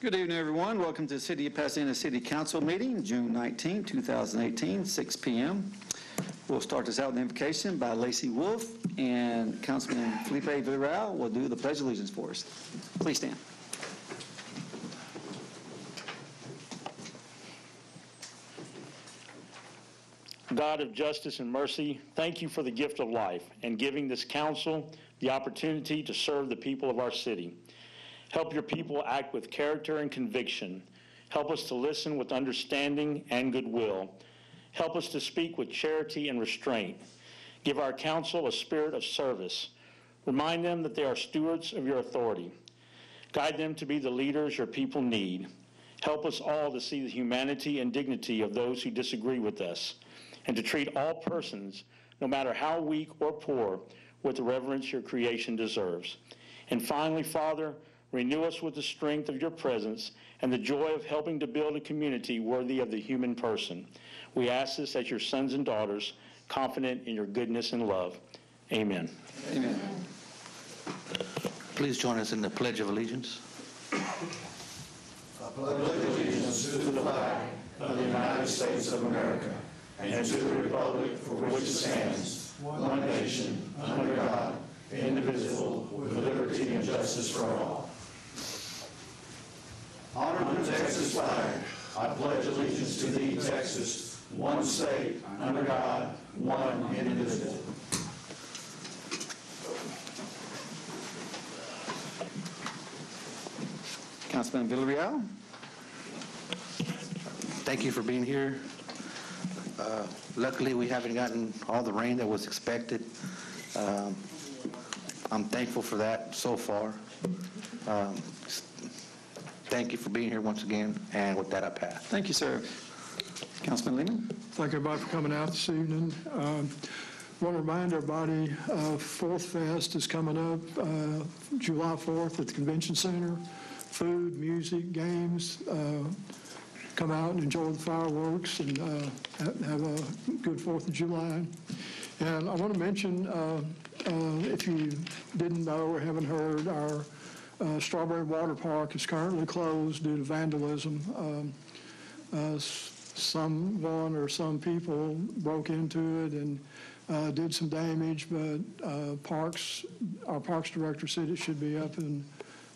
Good evening, everyone. Welcome to the City of Pasadena City Council meeting, June 19, 2018, 6 p.m. We'll start this out with an invocation by Lacey Wolf, and Councilman Felipe Villarreal will do the Pledge of Allegiance for us. Please stand. God of justice and mercy, thank you for the gift of life and giving this council the opportunity to serve the people of our city. Help your people act with character and conviction. Help us to listen with understanding and goodwill. Help us to speak with charity and restraint. Give our council a spirit of service. Remind them that they are stewards of your authority. Guide them to be the leaders your people need. Help us all to see the humanity and dignity of those who disagree with us, and to treat all persons, no matter how weak or poor, with the reverence your creation deserves. And finally, Father, renew us with the strength of your presence and the joy of helping to build a community worthy of the human person. We ask this as your sons and daughters, confident in your goodness and love. Amen. Amen. Please join us in the Pledge of Allegiance. I pledge allegiance to the flag of the United States of America and to the republic for which it stands, one nation, under God, indivisible, with liberty and justice for all. Honor the Texas flag. I pledge allegiance to thee, Texas, one state, under God, one indivisible. Councilman Villarreal. Thank you for being here. Luckily, we haven't gotten all the rain that was expected. I'm thankful for that so far. Thank you for being here once again, and with that, I pass. Thank you, sir. Councilman Lehman. Thank everybody for coming out this evening. Want to remind everybody, Fourth Fest is coming up July 4th at the Convention Center. Food, music, games. Come out and enjoy the fireworks and have a good 4th of July. And I want to mention, if you didn't know or haven't heard, our Strawberry Water Park is currently closed due to vandalism. Someone or some people broke into it and did some damage, but our Parks Director said it should be up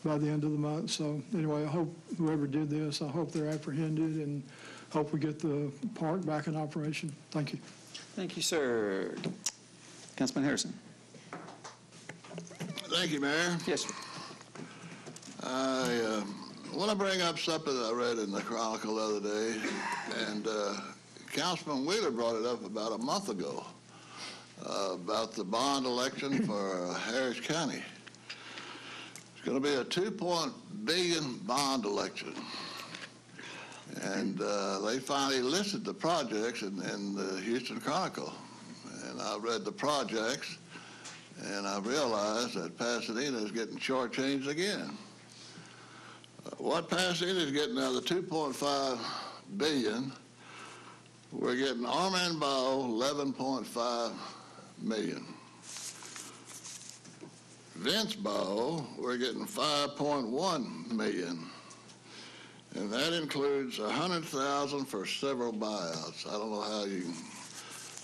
by the end of the month. So anyway, I hope whoever did this, I hope they're apprehended and hope we get the park back in operation. Thank you. Thank you, sir. Councilman Harrison. Thank you, Mayor. Yes, sir. I want to bring up something that I read in the Chronicle the other day, and Councilman Wheeler brought it up about a month ago about the bond election for Harris County. It's going to be a $2 billion bond election, and they finally listed the projects in the Houston Chronicle, and I read the projects, and I realized that Pasadena is getting shortchanged again. What Pasadena is getting out of the $2.5 billion, we're getting Armand Bow, $11.5 million. Vince Bow, we're getting $5.1 million. And that includes $100,000 for several buyouts. I don't know how you can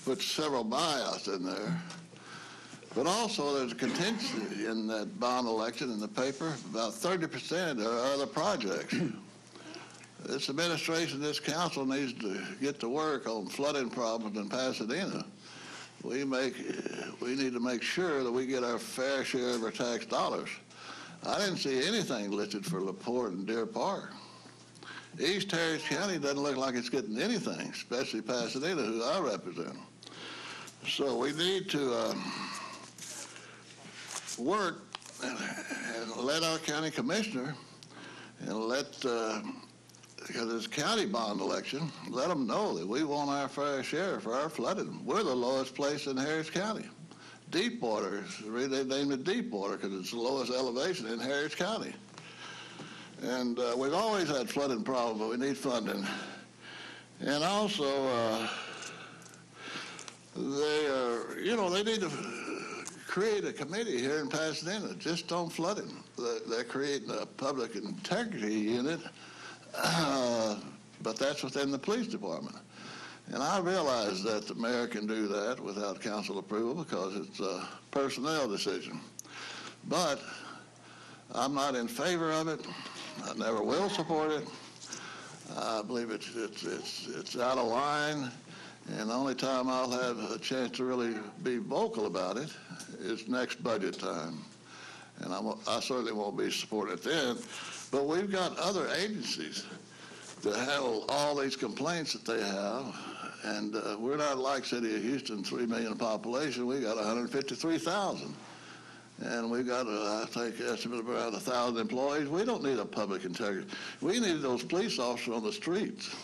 put several buyouts in there. But also there's a contingency in that bond election in the paper. About 30% are other projects. This administration, this council needs to get to work on flooding problems in Pasadena. We need to make sure that we get our fair share of our tax dollars. I didn't see anything listed for LaPorte and Deer Park. East Harris County doesn't look like it's getting anything, especially Pasadena, who I represent. So we need to work and let our county commissioner and let, because it's county bond election, let them know that we want our fair share for our flooding. We're the lowest place in Harris County. Deepwater, they named it Deepwater because it's the lowest elevation in Harris County. And we've always had flooding problems, but we need funding. And also, they need to create a committee here in Pasadena. Just don't flood it. They're creating a public integrity unit, but that's within the police department. And I realize that the mayor can do that without council approval because it's a personnel decision. But I'm not in favor of it. I never will support it. I believe it's out of line, and the only time I'll have a chance to really be vocal about it is next budget time. And I certainly won't be supporting it then. But we've got other agencies that handle all these complaints that they have, and we're not like City of Houston, 3 million population. We got 153,000. And we've got, I think, estimate of around 1,000 employees. We don't need a public integrity. We need those police officers on the streets.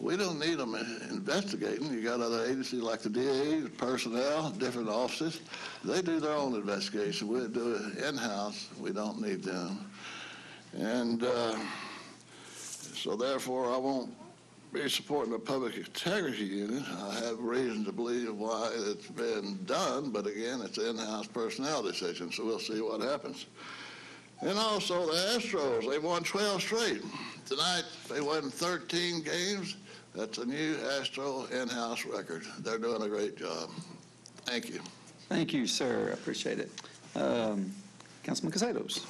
We don't need them investigating. You got other agencies like the DA, personnel, different offices. They do their own investigation. We do it in-house. We don't need them. And so therefore, I won't be supporting the public integrity unit. I have reason to believe why it's been done, but again, it's an in-house personnel decision, so we'll see what happens. And also the Astros, they won 12 straight. Tonight, they won 13 games. That's a new Astro in-house record. They're doing a great job. Thank you. Thank you, sir. I appreciate it. Councilman Casados.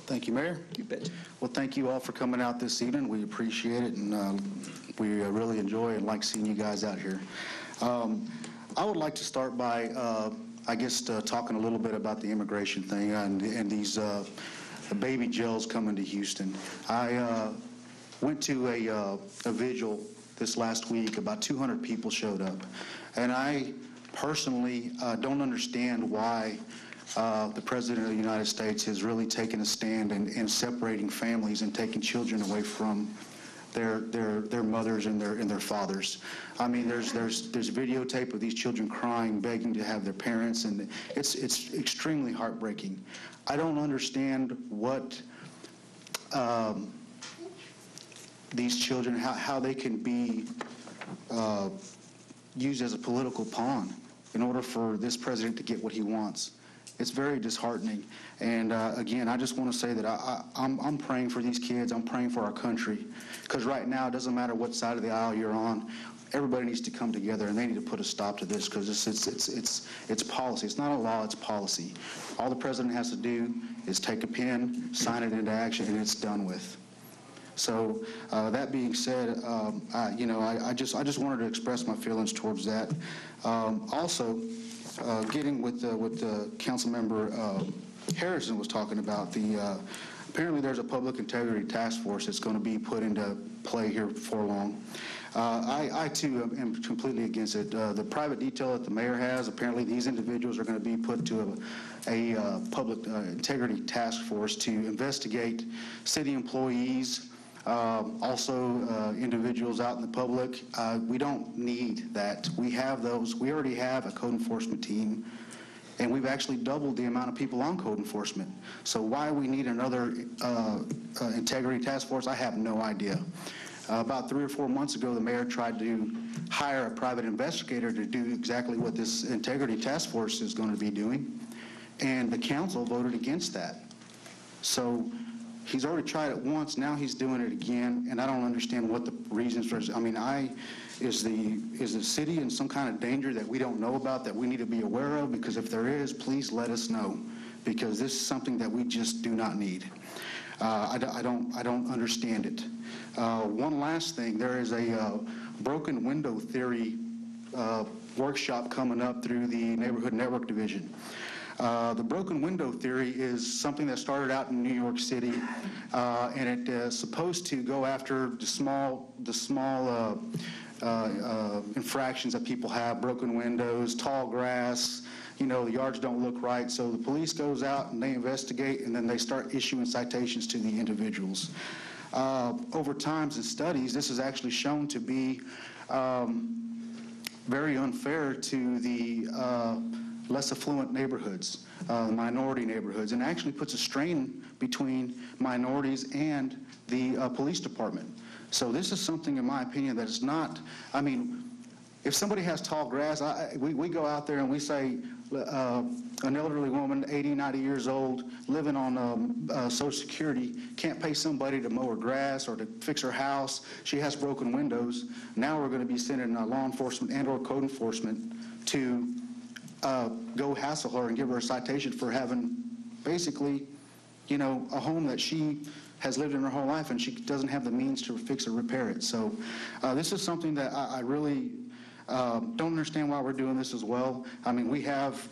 Thank you, Mayor. You bet. Well, thank you all for coming out this evening. We appreciate it, and we really enjoy and like seeing you guys out here. I would like to start by, talking a little bit about the immigration thing and these baby jails coming to Houston. I went to a vigil this last week. About 200 people showed up, and I personally don't understand why the President of the United States has really taken a stand in separating families and taking children away from their mothers and their fathers. I mean, there's videotape of these children crying, begging to have their parents, and it's extremely heartbreaking. I don't understand what these children, how they can be used as a political pawn in order for this president to get what he wants. It's very disheartening. And again, I just want to say that I'm praying for these kids. I'm praying for our country. Because right now, it doesn't matter what side of the aisle you're on. Everybody needs to come together, and they need to put a stop to this, because it's policy. It's not a law, it's policy. All the president has to do is take a pen, sign it into action, and it's done with. So that being said, I just wanted to express my feelings towards that. Also, getting with Council Member Harrison was talking about, apparently there's a public integrity task force that's going to be put into play here before long. I too am completely against it. The private detail that the mayor has, apparently these individuals are going to be put to a public integrity task force to investigate city employees, also individuals out in the public. We don't need that. We have those. We already have a code enforcement team, and we've actually doubled the amount of people on code enforcement. So why we need another integrity task force, I have no idea. About 3 or 4 months ago, the mayor tried to hire a private investigator to do exactly what this integrity task force is going to be doing, and the council voted against that. So he's already tried it once, now he's doing it again, and I don't understand what the reasons for. I mean, is the city in some kind of danger that we don't know about, that we need to be aware of? Because if there is, please let us know, because this is something that we just do not need. I don't understand it. One last thing, there is a broken window theory workshop coming up through the Neighborhood Network Division. The broken window theory is something that started out in New York City, and it is supposed to go after the small infractions that people have: broken windows, tall grass. You know, the yards don't look right. So the police goes out and they investigate, and then they start issuing citations to the individuals. Over times and studies, this is actually shown to be very unfair to the less affluent neighborhoods, minority neighborhoods, and actually puts a strain between minorities and the police department. So this is something, in my opinion, that is not, I mean, if somebody has tall grass, we go out there and we say, an elderly woman, 80, 90 years old, living on Social Security, can't pay somebody to mow her grass or to fix her house. She has broken windows. Now we're going to be sending law enforcement and or code enforcement to go hassle her and give her a citation for having basically, you know, a home that she has lived in her whole life and she doesn't have the means to fix or repair it. So this is something that I really don't understand why we're doing this as well. I mean, we have,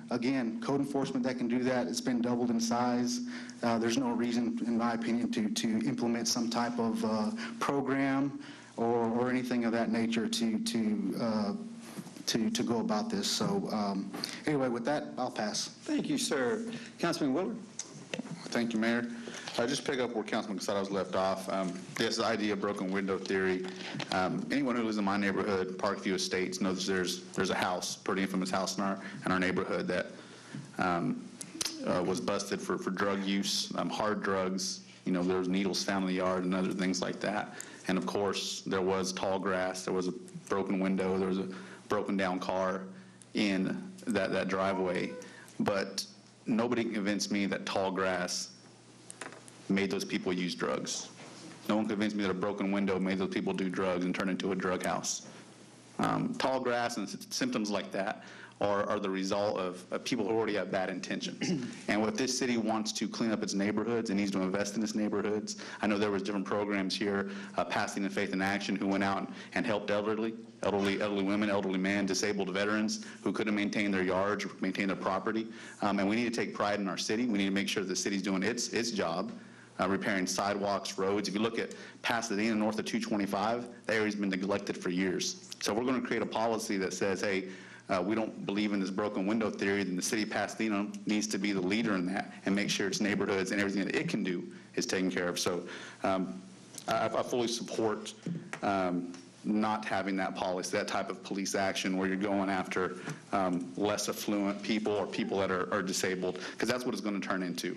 again, code enforcement that can do that. It's been doubled in size. There's no reason, in my opinion, to implement some type of program or anything of that nature to go about this. So anyway, with that, I'll pass. Thank you, sir. Councilman Willard. Thank you, Mayor. Just pick up where Councilman Casado was left off. This idea of broken window theory. Anyone who lives in my neighborhood, Parkview Estates, knows there's a house, pretty infamous house in our neighborhood that was busted for drug use, hard drugs. You know, there was needles found in the yard and other things like that. And of course, there was tall grass, there was a broken window, there was a broken down car in that driveway. But nobody convinced me that tall grass made those people use drugs. No one convinced me that a broken window made those people do drugs and turn into a drug house. Tall grass and symptoms like that are the result of people who already have bad intentions. And if this city wants to clean up its neighborhoods, it needs to invest in its neighborhoods. I know there was different programs here, Pasadena Faith in Action, who went out and helped elderly women, elderly men, disabled veterans who couldn't maintain their yards, maintain their property. And we need to take pride in our city. We need to make sure the city's doing its job. Repairing sidewalks, roads. If you look at Pasadena north of 225, that area's been neglected for years. So we're going to create a policy that says, hey, we don't believe in this broken window theory, then the city of Pasadena needs to be the leader in that and make sure its neighborhoods and everything that it can do is taken care of. So I fully support not having that policy, that type of police action where you're going after less affluent people or people that are disabled, because that's what it's going to turn into.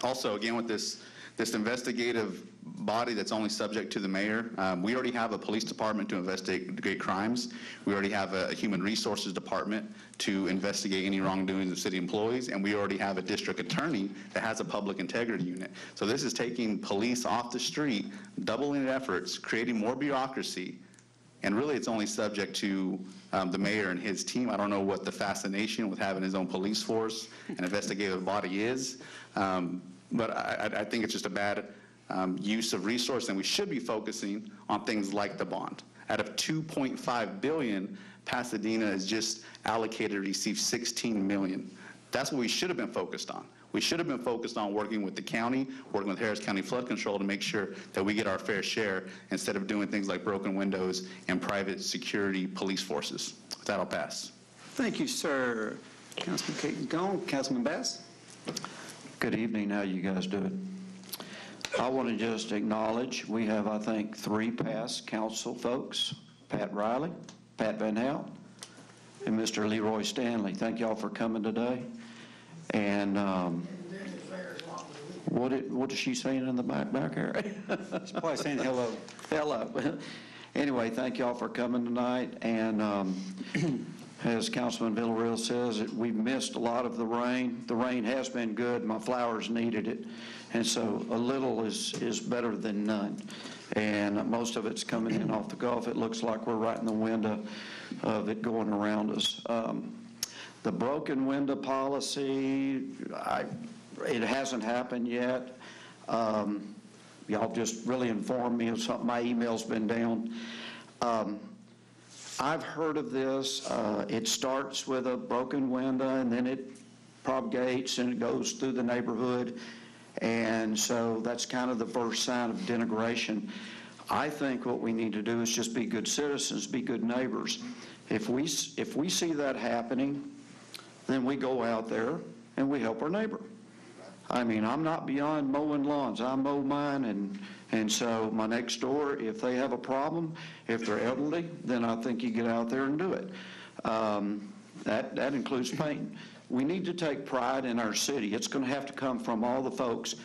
Also, again, with this investigative body that's only subject to the mayor, we already have a police department to investigate crimes. We already have a human resources department to investigate any wrongdoings of city employees, and we already have a district attorney that has a public integrity unit. So this is taking police off the street, doubling efforts, creating more bureaucracy, and really it's only subject to the mayor and his team. I don't know what the fascination with having his own police force and investigative body is. But I think it's just a bad use of resource, and we should be focusing on things like the bond. Out of $2.5 billion, Pasadena has just allocated, received $16 million. That's what we should have been focused on. We should have been focused on working with the county, working with Harris County Flood Control to make sure that we get our fair share instead of doing things like broken windows and private security police forces. With that, I'll pass. Thank you, sir. Councilman Caton Gone. Councilman Bass. Good evening. How you guys doing? I want to just acknowledge we have, I think, 3 past council folks, Pat Riley, Pat Van Hout, and Mr. Leroy Stanley. Thank y'all for coming today. And what is she saying in the back area? She's probably saying hello. Hello. Anyway, thank y'all for coming tonight. And as Councilman Villarreal says, we've missed a lot of the rain. The rain has been good. My flowers needed it. And so a little is better than none. And most of it's coming in off the Gulf. It looks like we're right in the window of it going around us. The broken window policy, it hasn't happened yet. Y'all just really informed me of something. My email's been down. I've heard of this. It starts with a broken window, and then it propagates, and it goes through the neighborhood. And so that's kind of the first sign of denigration. I think what we need to do is just be good citizens, be good neighbors. If we see that happening, then we go out there and we help our neighbor. I mean, I'm not beyond mowing lawns. I mow mine, and so my next door, if they have a problem, if they're elderly, then I think you get out there and do it. That includes painting. We need to take pride in our city. It's going to have to come from all the folks.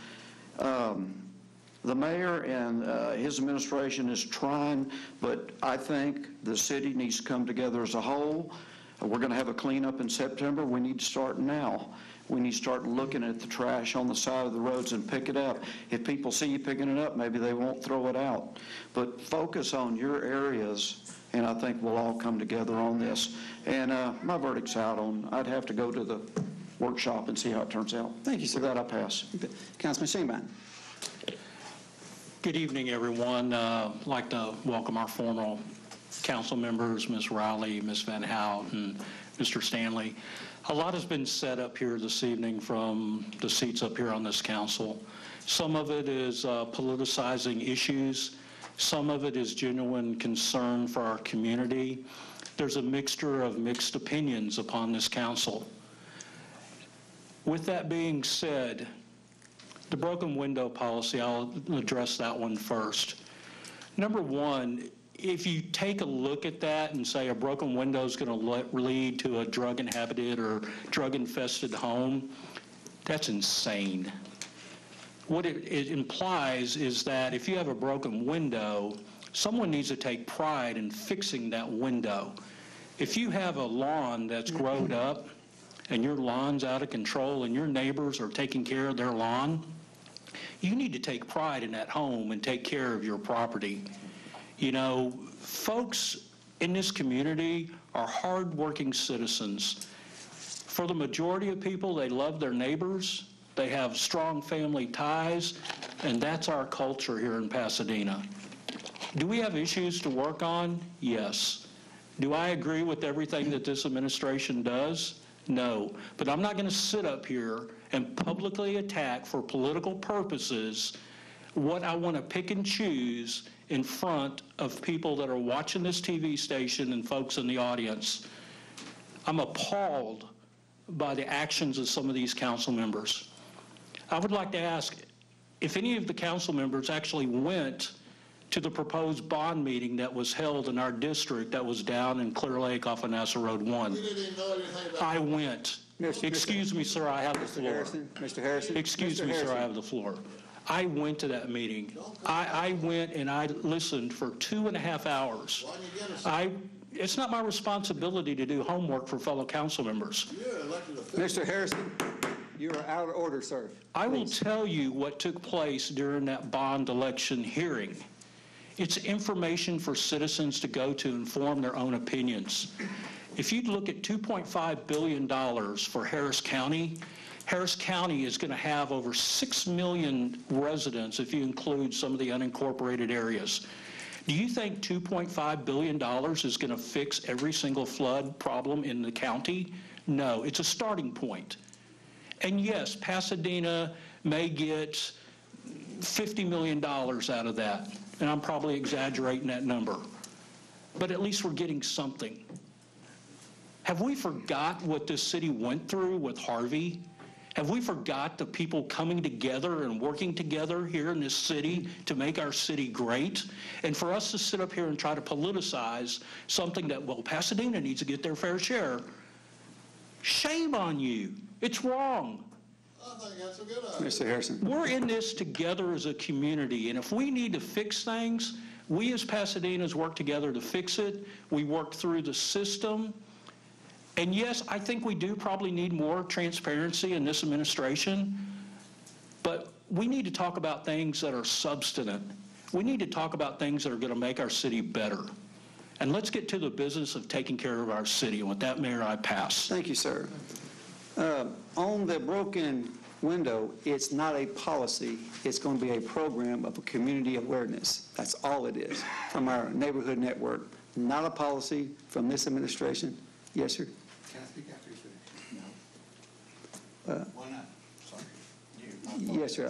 The mayor and his administration is trying, but I think the city needs to come together as a whole. We're going to have a cleanup in September. We need to start now. We need to start looking at the trash on the side of the roads and pick it up. If people see you picking it up, maybe they won't throw it out. But focus on your areas, and I think we'll all come together on this. And my verdict's out on, I'd have to go to the workshop and see how it turns out. Thank you, sir. With that, I pass. Councilman Sheinbaum. Good evening, everyone. I'd like to welcome our former council members, Ms. Riley, Ms. Van Hout, and Mr. Stanley. A lot has been said up here this evening from the seats up here on this council. Some of it is politicizing issues. Some of it is genuine concern for our community. There's a mixture of mixed opinions upon this council. With that being said, the broken window policy, I'll address that one first. Number one, if you take a look at that and say a broken window is going to lead to a drug-inhabited or drug-infested home, that's insane. What it implies is that if you have a broken window, someone needs to take pride in fixing that window. If you have a lawn that's grown up and your lawn's out of control and your neighbors are taking care of their lawn, you need to take pride in that home and take care of your property. You know, folks in this community are hardworking citizens. For the majority of people, they love their neighbors, they have strong family ties, and that's our culture here in Pasadena. Do we have issues to work on? Yes. Do I agree with everything that this administration does? No. But I'm not going to sit up here and publicly attack for political purposes what I want to pick and choose in front of people that are watching this TV station and folks in the audience. I'm appalled by the actions of some of these council members. I would like to ask if any of the council members actually went to the proposed bond meeting that was held in our district that was down in Clear Lake off of NASA Road 1. You didn't even know anything about I went. Excuse me, sir, I have the floor. Mr. Harrison? Excuse me, sir, I have the floor. I went to that meeting. I went and I listened for 2.5 hours. Why didn't you get us? It's not my responsibility to do homework for fellow council members. You're an elected official. Mr. Harrison, you are out of order, sir. I will tell you what took place during that bond election hearing. It's information for citizens to go to and form their own opinions. If you look at $2.5 billion for Harris County is going to have over 6 million residents if you include some of the unincorporated areas. Do you think $2.5 billion is going to fix every single flood problem in the county? No, it's a starting point. And yes, Pasadena may get $50 million out of that, and I'm probably exaggerating that number. But at least we're getting something. Have we forgot what this city went through with Harvey? Have we forgot the people coming together and working together here in this city to make our city great? And for us to sit up here and try to politicize something that, well, Pasadena needs to get their fair share, shame on you. It's wrong. I think that's a good idea. Mr. Harrison? We're in this together as a community, and if we need to fix things, we as Pasadenas work together to fix it. We work through the system. And yes, I think we do probably need more transparency in this administration, but we need to talk about things that are substantive. We need to talk about things that are going to make our city better. And let's get to the business of taking care of our city. And with that, Mayor, I pass. Thank you, sir. On the broken window, it's not a policy. It's going to be a program of a community awareness. That's all it is from our neighborhood network. Not a policy from this administration. Yes, sir? Can I speak after you finish? No. Why not? Sorry. Yes, sir.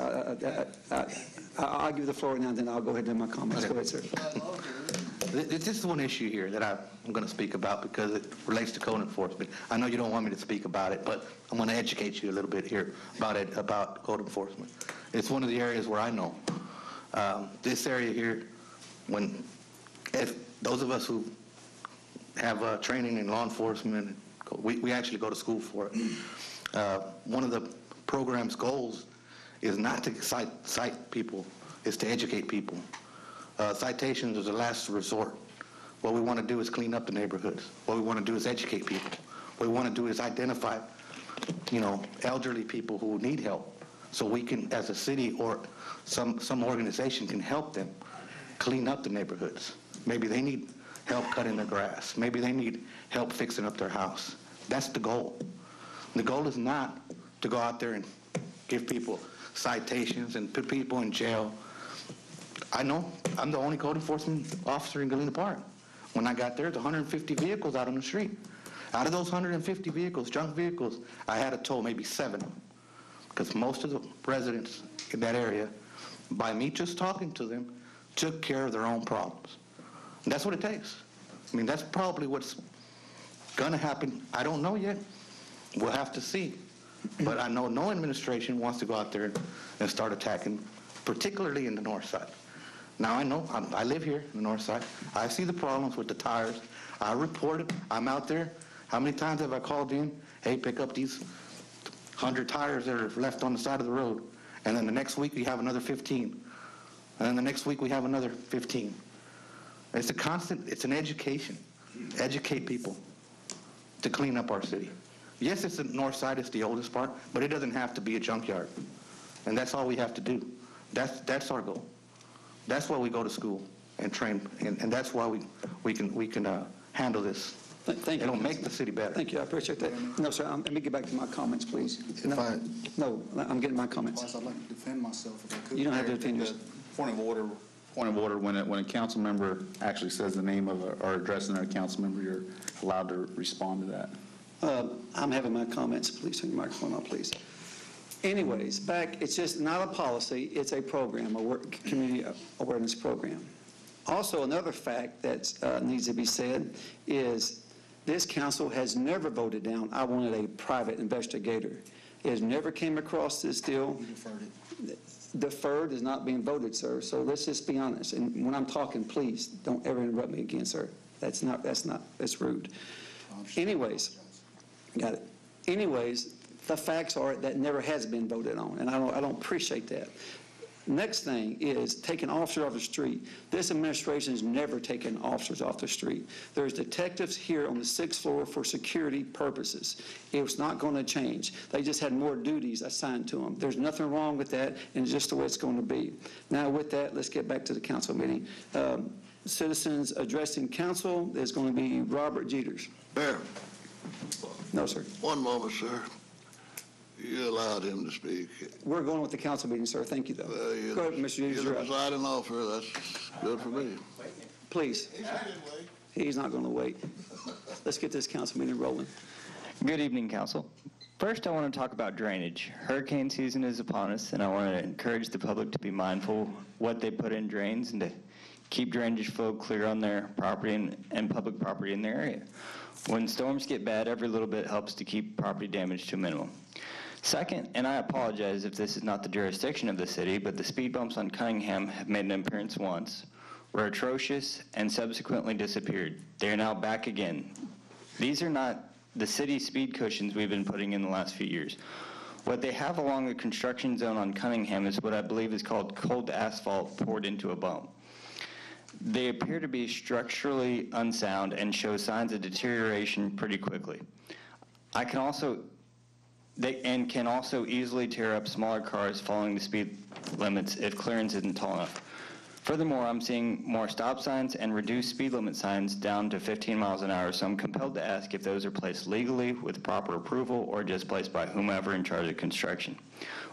I'll give you the floor now, and then I'll go ahead and do my comments. Go ahead, sir. This is one issue here that I'm going to speak about because it relates to code enforcement. I know you don't want me to speak about it, but I'm going to educate you a little bit here about code enforcement. It's one of the areas where I know. This area here, if those of us who have training in law enforcement, we actually go to school for it. One of the program's goals is not to cite people, is to educate people. Citations is a last resort. What we want to do is clean up the neighborhoods. What we want to do is educate people. What we want to do is identify, elderly people who need help, so we can, as a city or some organization, can help them clean up the neighborhoods. Maybe they need help cutting their grass. Maybe they need help fixing up their house. That's the goal. The goal is not to go out there and give people citations and put people in jail. I know I'm the only code enforcement officer in Galena Park. When I got there, there's 150 vehicles out on the street. Out of those 150 vehicles, junk vehicles, I had to tow maybe 7 of them, because most of the residents in that area, by me just talking to them, took care of their own problems. And that's what it takes. I mean, that's probably what's going to happen. I don't know yet. We'll have to see. But I know no administration wants to go out there and start attacking, particularly in the north side. Now, I know, I live here in the north side. I see the problems with the tires. I report it. I'm out there. How many times have I called in? Hey, pick up these 100 tires that are left on the side of the road. And then the next week we have another 15. And then the next week we have another 15. It's a constant, it's an education. Educate people to clean up our city. Yes, it's the north side, it's the oldest part, but it doesn't have to be a junkyard. And that's all we have to do. That's our goal. That's why we go to school and train, and that's why we can handle this. Thank you. It'll make the city better. Thank you, I appreciate that. No, sir, let me get back to my comments, please. No, I'm getting my comments. I'd like to defend myself if I could. You don't have to defend yourself. Point of order, when a council member actually says the name of or addressing a council member, you're allowed to respond to that. I'm having my comments. Please turn your microphone on, please. Anyways, it's just not a policy, it's a program, a community awareness program. Also, another fact that needs to be said is this council has never voted down, I wanted a private investigator. It has never came across this deal. We deferred it. Deferred is not being voted, sir. So let's just be honest. And when I'm talking, please don't ever interrupt me again, sir. That's rude. Anyways, got it. Anyways, the facts are that never has been voted on, and I don't appreciate that. Next thing is taking officers off the street. This administration has never taken officers off the street. There's detectives here on the 6th floor for security purposes. It's not going to change. They just had more duties assigned to them. There's nothing wrong with that, and it's just the way it's going to be. Now, with that, let's get back to the council meeting. Citizens addressing council is going to be Robert Jeters. Mayor. No, sir. One moment, sir. You allowed him to speak. We're going with the council meeting, sir. Thank you, though. Go ahead, Mr. Jeters. You're the presiding officer. That's good for me. Please. He's not going to wait. Let's get this council meeting rolling. Good evening, council. First, I want to talk about drainage. Hurricane season is upon us, and I want to encourage the public to be mindful what they put in drains and to keep drainage flow clear on their property and public property in their area. When storms get bad, every little bit helps to keep property damage to a minimum. Second, and I apologize if this is not the jurisdiction of the city, but the speed bumps on Cunningham have made an appearance once, were atrocious, and subsequently disappeared. They are now back again. These are not the city speed cushions we've been putting in the last few years. What they have along the construction zone on Cunningham is what I believe is called cold asphalt poured into a bump. They appear to be structurally unsound and show signs of deterioration pretty quickly. They can also easily tear up smaller cars following the speed limits if clearance isn't tall enough. Furthermore, I'm seeing more stop signs and reduced speed limit signs down to 15 miles an hour, so I'm compelled to ask if those are placed legally with proper approval or just placed by whomever in charge of construction.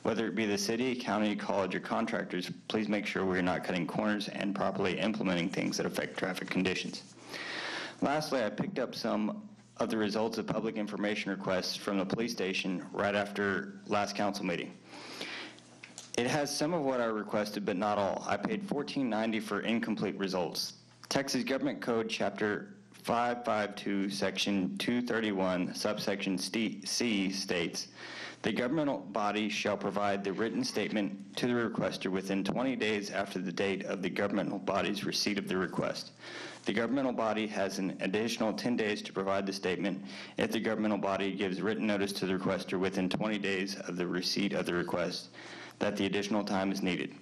Whether it be the city, county, college, or contractors, please make sure we're not cutting corners and properly implementing things that affect traffic conditions. Lastly, I picked up some of the results of public information requests from the police station right after last council meeting. It has some of what I requested, but not all. I paid $14.90 for incomplete results. Texas Government Code Chapter 552, Section 231, subsection C states, the governmental body shall provide the written statement to the requester within 20 days after the date of the governmental body's receipt of the request. The governmental body has an additional 10 days to provide the statement if the governmental body gives written notice to the requester within 20 days of the receipt of the request that the additional time is needed.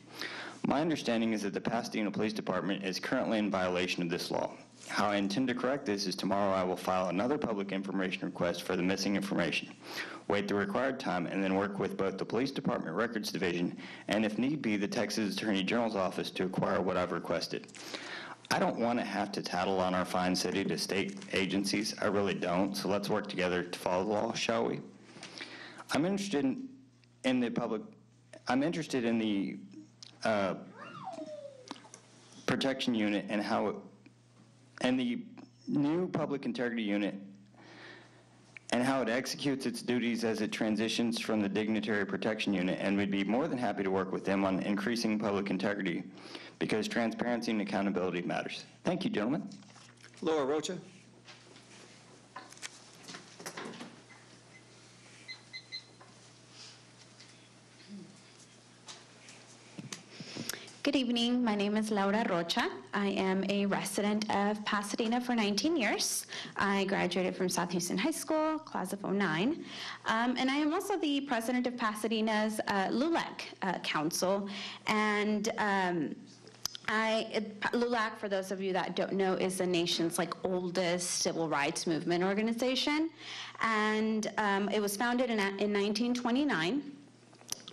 My understanding is that the Pasadena Police Department is currently in violation of this law. How I intend to correct this is tomorrow I will file another public information request for the missing information, wait the required time, and then work with both the Police Department Records Division and, if need be, the Texas Attorney General's office to acquire what I've requested. I don't want to have to tattle on our fine city to state agencies. I really don't, so let's work together to follow the law, shall we? I'm interested in the protection unit and how it, and the new public integrity unit and how it executes its duties as it transitions from the dignitary protection unit, and we'd be more than happy to work with them on increasing public integrity because transparency and accountability matters. Thank you, gentlemen. Laura Rocha. Good evening. My name is Laura Rocha. I am a resident of Pasadena for 19 years. I graduated from South Houston High School, class of '09. And I am also the president of Pasadena's LULAC Council. And LULAC, for those of you that don't know, is the nation's oldest civil rights movement organization. And it was founded in 1929.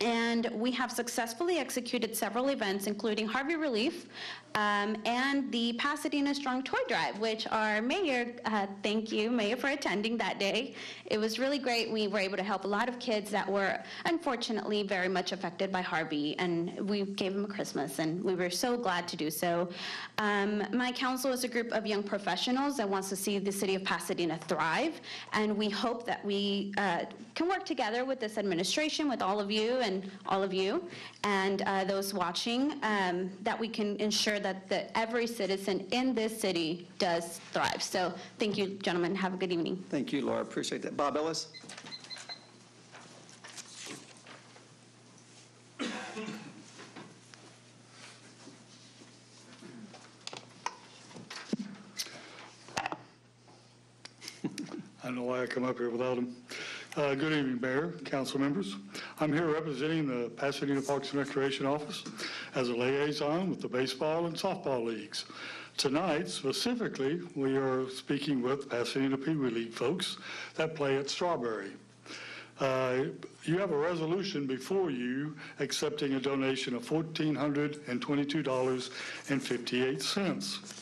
And we have successfully executed several events, including Harvey Relief and the Pasadena Strong Toy Drive, which our mayor, thank you, Mayor, for attending that day. It was really great. We were able to help a lot of kids that were unfortunately very much affected by Harvey, and we gave them a Christmas, and we were so glad to do so. My council is a group of young professionals that wants to see the city of Pasadena thrive, and we hope that we can work together with this administration, with all of you and those watching, that we can ensure that every citizen in this city does thrive. So thank you, gentlemen. Have a good evening. Thank you, Laura. Appreciate that. Bob Ellis. I don't know why I come up here without him. Good evening, Mayor, council members. I'm here representing the Pasadena Parks and Recreation Office as a liaison with the baseball and softball leagues. Tonight, specifically, we are speaking with Pasadena Pee Wee League folks that play at Strawberry. You have a resolution before you accepting a donation of $1,422.58.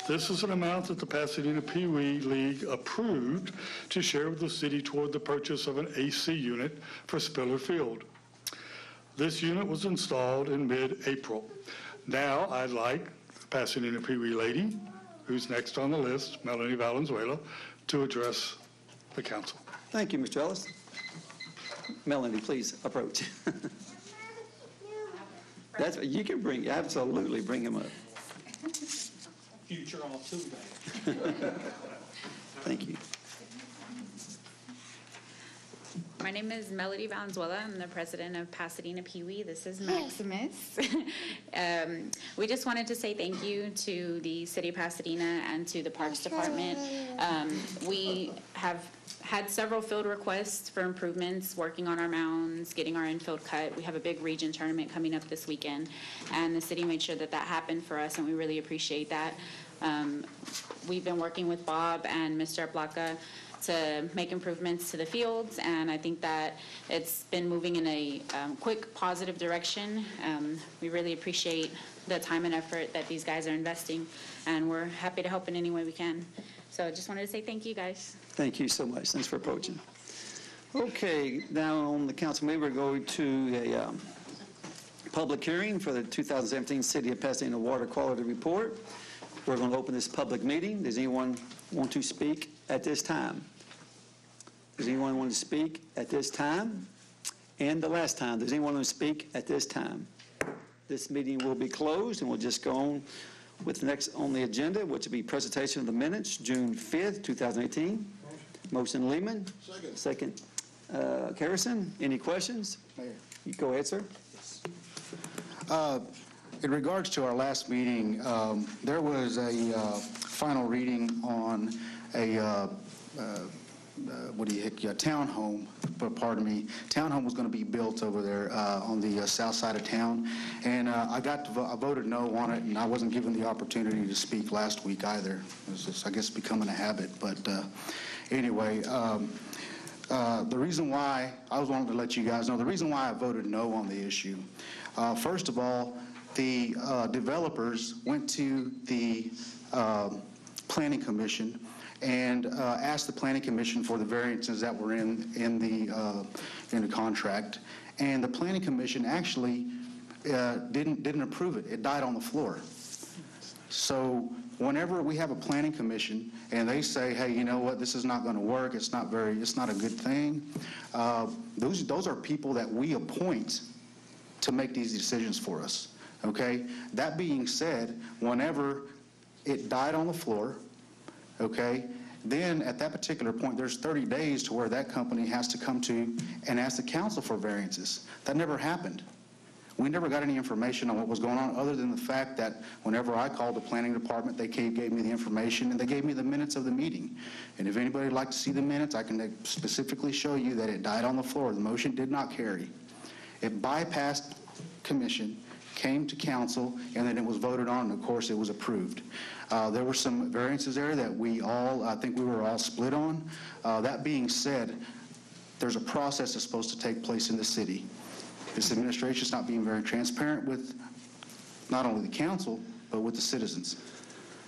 This is an amount that the Pasadena Pee Wee League approved to share with the city toward the purchase of an AC unit for Spiller Field. This unit was installed in mid-April. Now I'd like the Pasadena Pee Wee lady, who's next on the list, Melanie Valenzuela, to address the council. Thank you, Mr. Ellis. Melanie, please approach. You can absolutely bring him up. Future all too bad. Thank you. My name is Melody Valenzuela. I'm the president of Pasadena Pee Wee. This is Maximus. We just wanted to say thank you to the city of Pasadena and to the Parks Department. We have had several field requests for improvements, working on our mounds, getting our infield cut. We have a big region tournament coming up this weekend, and the city made sure that that happened for us, and we really appreciate that. We've been working with Bob and Mr. Aplaca to make improvements to the fields, and I think that it's been moving in a quick, positive direction. We really appreciate the time and effort that these guys are investing, and we're happy to help in any way we can. So I just wanted to say thank you, guys. Thank you so much. Thanks for approaching. Okay, now on the council meeting, we're going to a public hearing for the 2017 City of Pasadena Water Quality Report. We're going to open this public meeting. Does anyone want to speak at this time? Does anyone want to speak at this time? And the last time, does anyone want to speak at this time? This meeting will be closed, and we'll just go on with the next on the agenda, which will be presentation of the minutes, June 5th, 2018. Motion Lehman. Second. Harrison, any questions? Mayor. You go ahead, sir. In regards to our last meeting, there was a final reading on a townhome pardon me, townhome was going to be built over there on the south side of town, and I voted no on it, and I wasn't given the opportunity to speak last week either. It was just, I guess, becoming a habit, but anyway, the reason why, I was wanting to let you guys know, the reason why I voted no on the issue, first of all, the developers went to the Planning Commission and asked the Planning Commission for the variances that were in the contract, and the Planning Commission actually didn't approve it. It died on the floor. So whenever we have a Planning Commission and they say, hey, you know what, this is not going to work, it's not a good thing, those are people that we appoint to make these decisions for us. Okay? That being said, whenever it died on the floor, okay, then at that particular point, there's 30 days to where that company has to come to and ask the council for variances. That never happened. We never got any information on what was going on other than the fact that whenever I called the planning department, they gave me the information and they gave me the minutes of the meeting. And if anybody would like to see the minutes, I can specifically show you that it died on the floor. The motion did not carry. It bypassed commission, came to council, and then it was voted on, and of course it was approved. There were some variances there that I think we were all split on. That being said, there's a process that's supposed to take place in the city. This administration is not being very transparent with not only the council, but with the citizens.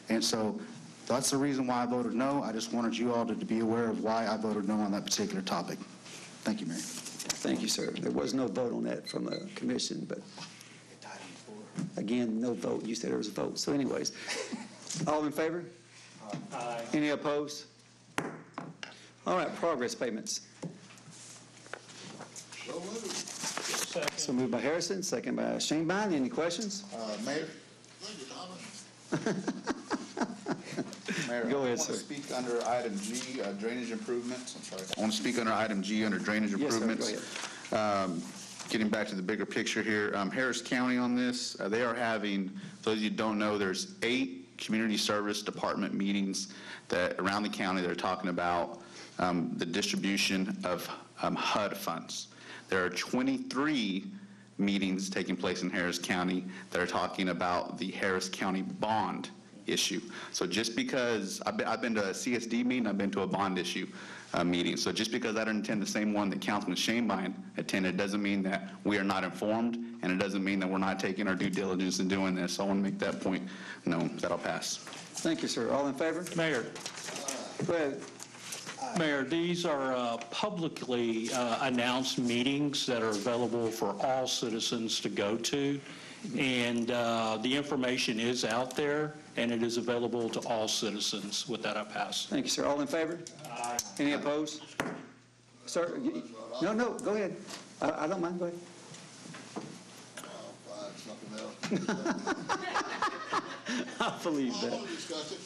And so that's the reason why I voted no. I just wanted you all to be aware of why I voted no on that particular topic. Thank you, Mayor. Thank you, sir. There was no vote on that from the commission, but again, no vote. You said there was a vote. So anyways, all in favor? Aye. Any opposed? All right, progress payments. So moved. So moved by Harrison, second by Shanebine. Any questions? Mayor? Thank you, Thomas. Mayor, Go ahead, I want sir. to speak under item G, drainage improvements. I'm sorry. I want to speak under item G, under drainage Yes, sir. improvements. Go ahead. Getting back to the bigger picture here, Harris County on this, they are having, for those of you who don't know, there's 8 community service department meetings that around the county that are talking about the distribution of HUD funds. There are 23 meetings taking place in Harris County that are talking about the Harris County bond issue. So just because, I've been to a CSD meeting, I've been to a bond issue meeting. So just because I didn't attend the same one that Councilman Shanebine attended doesn't mean that we are not informed, and it doesn't mean that we're not taking our due diligence in doing this. So I want to make that point known. That'll pass. Thank you, sir. All in favor? Mayor. Go ahead. Mayor, these are publicly announced meetings that are available for all citizens to go to, and the information is out there, and it is available to all citizens. With that, I pass. Thank you, sir. All in favor? Aye. Any opposed? Sir, no, go ahead. I don't mind. Go ahead. Something else. I believe I that. want to discuss it.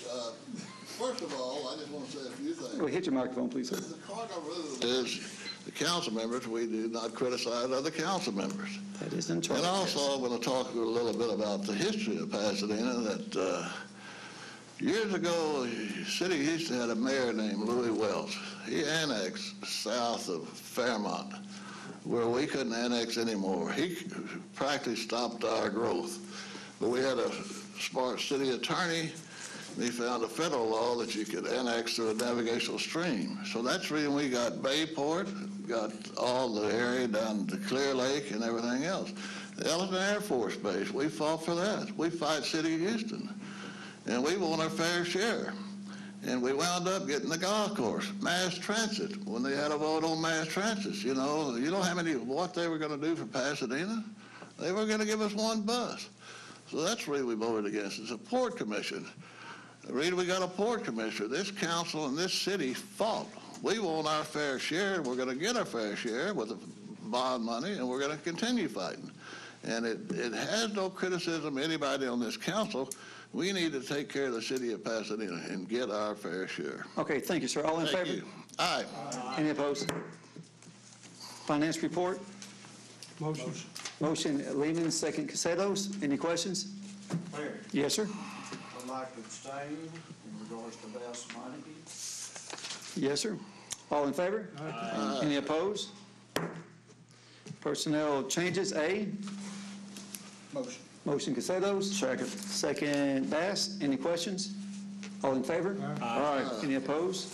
First of all, I just want to say a few things. Well, hit your microphone, please, sir. The cardinal rule is the council members, we do not criticize other council members. That is in charge. And also, I'm going to talk a little bit about the history of Pasadena, that years ago, the city of Houston had a mayor named Louis Welch. He annexed south of Fairmont, where we couldn't annex anymore. He practically stopped our growth. But we had a smart city attorney, and he found a federal law that you could annex to a navigational stream. So that's the reason we got Bayport, got all the area down to Clear Lake and everything else. The Ellison Air Force Base, we fought for that. We fight City of Houston. And we won our fair share. And we wound up getting the golf course, mass transit, when they had a vote on mass transit. You know what they were going to do for Pasadena? They were going to give us one bus. So that's the reason we voted against it. It's a port commission. The reason we got a port commissioner, this council and this city fought. We won our fair share. We're going to get our fair share with the bond money, and we're going to continue fighting. And it has no criticism of anybody on this council. We need to take care of the city of Pasadena and get our fair share. Okay, thank you, sir. All in favor? Thank you. Aye. Any opposed? Finance report? Motion. Motion, Lehman, second, Castelos. Any questions? Mayor, Yes, sir. I'd like to abstain in regards to Bass Montague. Yes, sir. All in favor? Any opposed? Personnel changes, A. Motion. Motion Castelos. Second. Second Bass. Any questions? All in favor? Aye. Any opposed?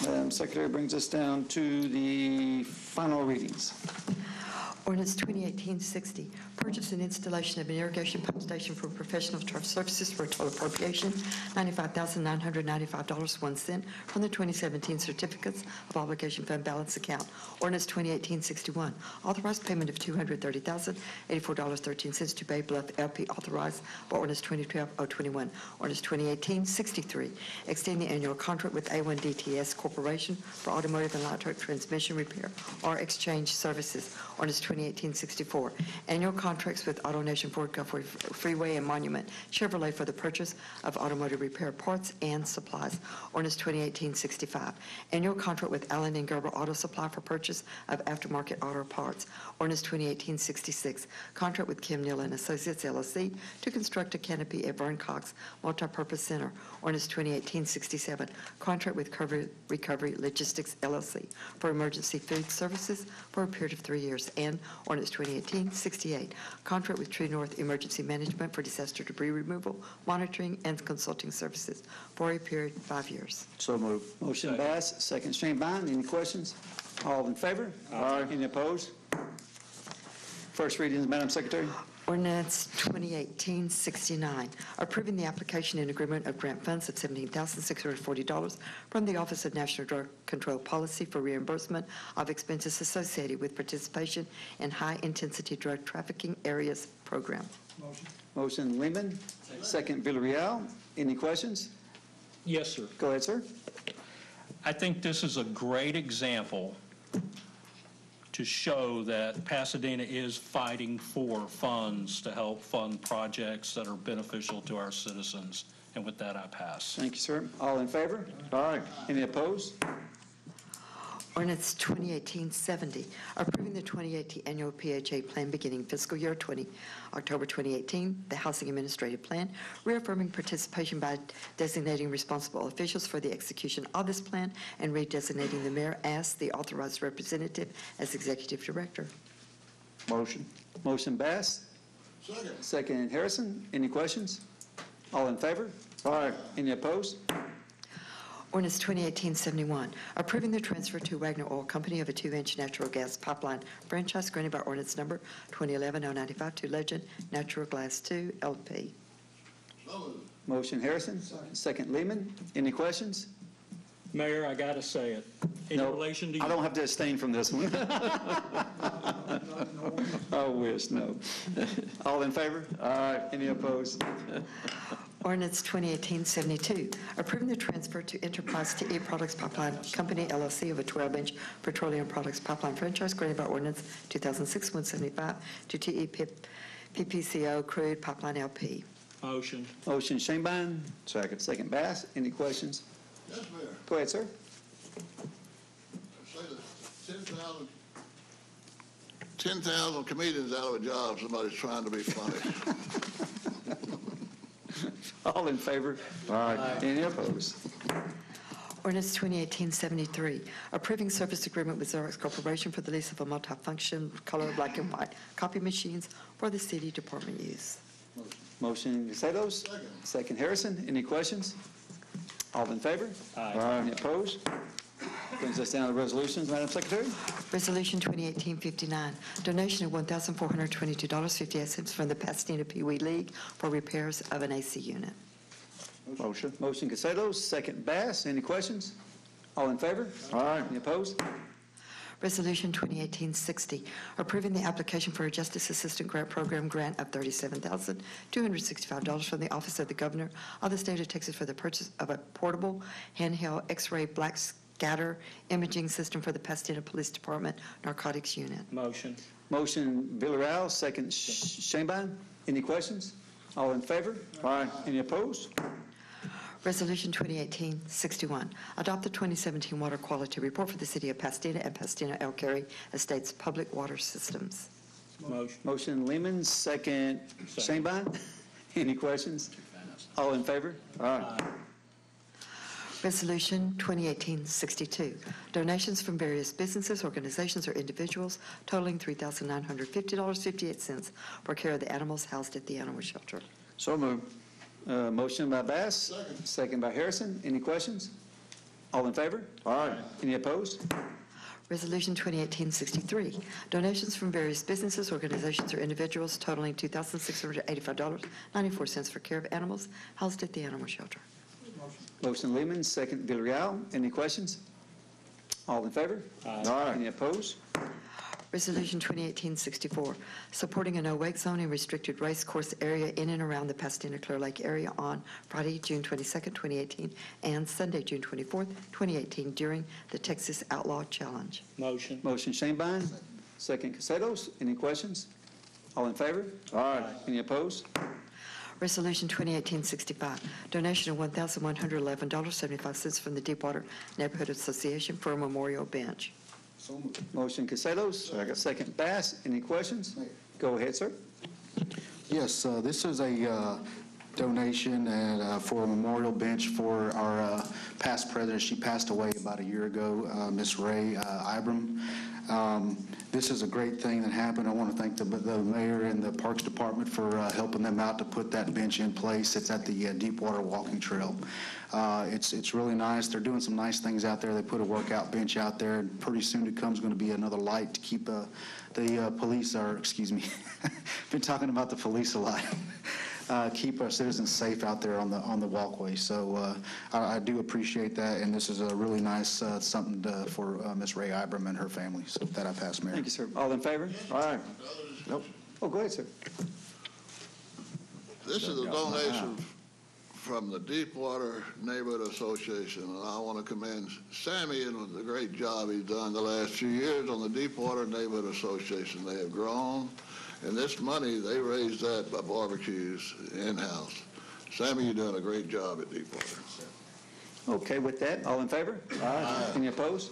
Madam Secretary brings us down to the final readings. Ordinance 2018-60, purchase and installation of an irrigation pump station for professional turf services for a total appropriation $95,995.01 from the 2017 Certificates of Obligation Fund Balance Account. Ordinance 2018-61, authorized payment of $230,084.13 to Bay Bluff LP authorized by Ordinance 2012-021. Ordinance 2018-63, extend the annual contract with A1DTS Corporation for automotive and light truck transmission repair or exchange services. Ordinance 2018-64, annual contracts with AutoNation Ford Gulfway Freeway and Monument Chevrolet for the purchase of automotive repair parts and supplies. Ordinance 2018-65, annual contract with Allen & Gerber Auto Supply for purchase of aftermarket auto parts. Ordinance 2018-66, contract with Kim Neal and Associates LLC to construct a canopy at Vern Cox Multipurpose Center. Ordinance 2018-67, contract with Recovery Logistics LLC for emergency food services for a period of 3 years. And Ordinance 2018-68, contract with True North Emergency Management for disaster debris removal, monitoring, and consulting services for a period of 5 years. So moved. Motion Bass, second Shanebine. Any questions? All in favor? Aye. Any opposed? First readings, Madam Secretary. Ordinance 2018-69, approving the application and agreement of grant funds of $17,640 from the Office of National Drug Control Policy for reimbursement of expenses associated with participation in high-intensity drug trafficking areas program. Motion Lehman, second Villarreal. Any questions? Yes, sir. Go ahead, sir. I think this is a great example to show that Pasadena is fighting for funds to help fund projects that are beneficial to our citizens. And with that, I pass. Thank you, sir. All in favor? Aye. Any opposed? Ordinance 2018-70, approving the 2018 annual PHA plan beginning fiscal year 20, October 2018, the Housing Administrative Plan, reaffirming participation by designating responsible officials for the execution of this plan, and redesignating the mayor as the authorized representative as executive director. Motion. Motion Bass. Second. Second Harrison. Any questions? All in favor? Aye. Any opposed? Ordinance 2018-71, approving the transfer to Wagner Oil Company of a 2-inch natural gas pipeline franchise granted by ordinance number 2011-095 to Legend Natural Gas 2 LP. Motion Harrison. Second Lehman. Any questions? Mayor, I got to say it. In relation to you, I don't have to abstain from this one. I wish, no. All in favor? Aye. Any opposed? Ordinance 2018-72, approving the transfer to Enterprise TE Products Pipeline Company, LLC, of a 12-inch petroleum products pipeline franchise granted by ordinance 2006-175 to TE PPCO Crude Pipeline LP. motion. Motion Shanebine. Second. Second Bass. Any questions? Yes, Mayor. Go ahead, sir. Say that 10,000 comedians out of a job, somebody's trying to be funny. All in favor? Aye. Any opposed? Ordinance 2018-73, approving service agreement with Xerox Corporation for the lease of a multifunction color black and white copy machines for the city department use. Motion Castelos. Second Harrison. Any questions? All in favor? Aye. Any opposed? Brings us down to resolutions, Madam Secretary. Resolution 2018-59, donation of $1,422.58 from the Pasadena Pee Wee League for repairs of an AC unit. Motion. Motion Castelos. Second Bass. Any questions? All in favor? Aye. Any opposed? Resolution 2018-60, approving the application for a Justice Assistant Grant Program grant of $37,265 from the Office of the Governor of the State of Texas for the purchase of a portable handheld X-ray black scatter imaging system for the Pasadena Police Department Narcotics Unit. Motion. Motion Villarreal. Second Shanebine. Any questions? All in favor? Aye. Any opposed? Resolution 2018-61, adopt the 2017 Water Quality Report for the City of Pasadena and Pasadena El Carey Estates Public Water Systems. Motion. Motion Lehman. Second Shanebine. Any questions? All in favor? Aye. Resolution 2018-62, donations from various businesses, organizations, or individuals totaling $3,950.58 for care of the animals housed at the animal shelter. So moved. Motion by Bass. Second by Harrison. Any questions? All in favor? Aye. Any opposed? Resolution 2018-63, donations from various businesses, organizations, or individuals totaling $2,685.94 for care of animals housed at the animal shelter. Motion Lehman, second Villarreal. Any questions? All in favor? Aye. Any opposed? Resolution 2018-64, supporting a no-wake zone in restricted race course area in and around the Pasadena Clear Lake area on Friday, June 22nd, 2018, and Sunday, June 24th, 2018, during the Texas Outlaw Challenge. Motion. Motion Shanebine, second Castelos. Any questions? All in favor? Aye. Any opposed? Resolution 2018-65, donation of $1,111.75 from the Deepwater Neighborhood Association for a memorial bench. Motion Castelos, second Bass. Any questions? Go ahead, sir. Yes, this is a donation for a memorial bench for our past president. She passed away about a year ago, Miss Ray Ibram. This is a great thing that happened. I want to thank the mayor and the Parks Department for helping them out to put that bench in place. It's at the Deepwater Walking Trail. It's really nice. They're doing some nice things out there. They put a workout bench out there, and pretty soon to come is going to be another light to keep the police, or excuse me, been talking about the police a lot. Keep our citizens safe out there on the walkway. So I do appreciate that, and this is a really nice something for Miss Ray Ibram and her family. So with that, I pass, Mayor. Thank you, sir. All in favor? Aye. Nope. Oh, go ahead, sir. This is a donation from the Deepwater Neighborhood Association, and I want to commend Sammy and the great job he's done the last few years on the Deepwater Neighborhood Association. They have grown, and this money, they raised that by barbecues in-house. Sammy, you're doing a great job at Deepwater. Okay, with that, all in favor? Aye. Any opposed?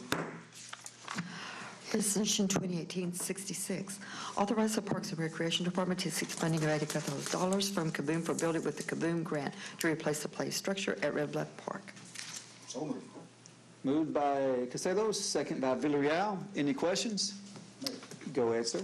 Resolution 2018-66, authorize the Parks and Recreation Department to seek funding of $85,000 from Kaboom for building with the Kaboom grant to replace the play structure at Red Bluff Park. So moved. Moved by Castelos, second by Villarreal. Any questions? Go ahead, sir.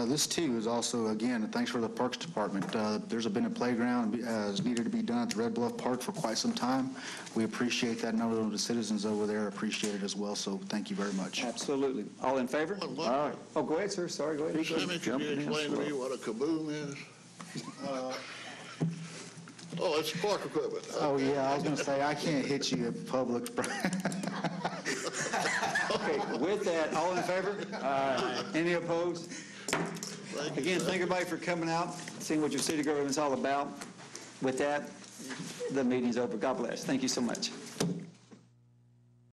This, too, is also, again, thanks for the Parks Department. There's been a playground as needed to be done at the Red Bluff Park for quite some time. We appreciate that. And I know the citizens over there appreciate it as well, so thank you very much. Absolutely. All in favor? Aye. Oh, go ahead, sir. Sorry, go ahead. Sammy, can you explain to me what a Kaboom is? Oh, it's park equipment. Oh, yeah, I was going to say, I can't hit you in public. Okay, with that, all in favor? Aye. Any opposed? Again, thank everybody for coming out, seeing what your city government's all about. With that, the meeting's over. God bless. Thank you so much.